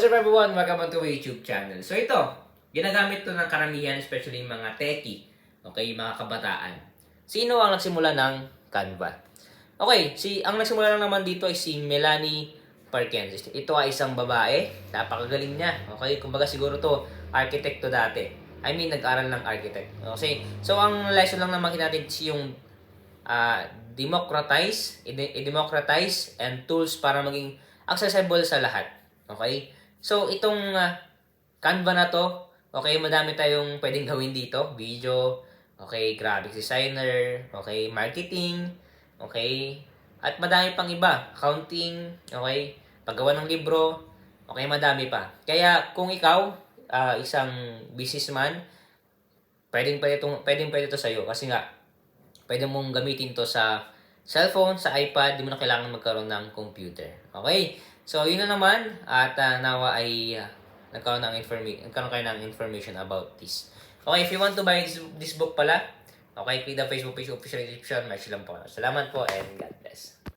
What's up everyone? Welcome to my YouTube channel. So ito, ginagamit to ng karamihan, especially mga techie, okay, mga kabataan. Sino ang nagsimula ng Canva? Okay, ang nagsimula lang naman dito ay si Melanie Perkins. Ito ay isang babae, napakagaling niya. Okay, kumbaga siguro to, architect to dati. I mean, nag-aral ng architect. Okay, so ang lesson lang naman natin is yung democratize and tools para maging accessible sa lahat. Okay? So, itong Canva na to, okay, madami tayong pwedeng gawin dito. Video, okay, graphics designer, okay, marketing, okay, at madami pang iba. Accounting, okay, paggawa ng libro, okay, madami pa. Kaya, kung ikaw, isang businessman, pwedeng pwede to sa'yo. Kasi nga, pwede mong gamitin to sa cellphone, sa iPad, di mo na kailangan magkaroon ng computer. Okay? So, yun na naman. At nawa ay nagkaroon kayo ng information about this. Okay, if you want to buy this book pala, okay, click the Facebook page official description. Match lang po. Salamat po and God bless.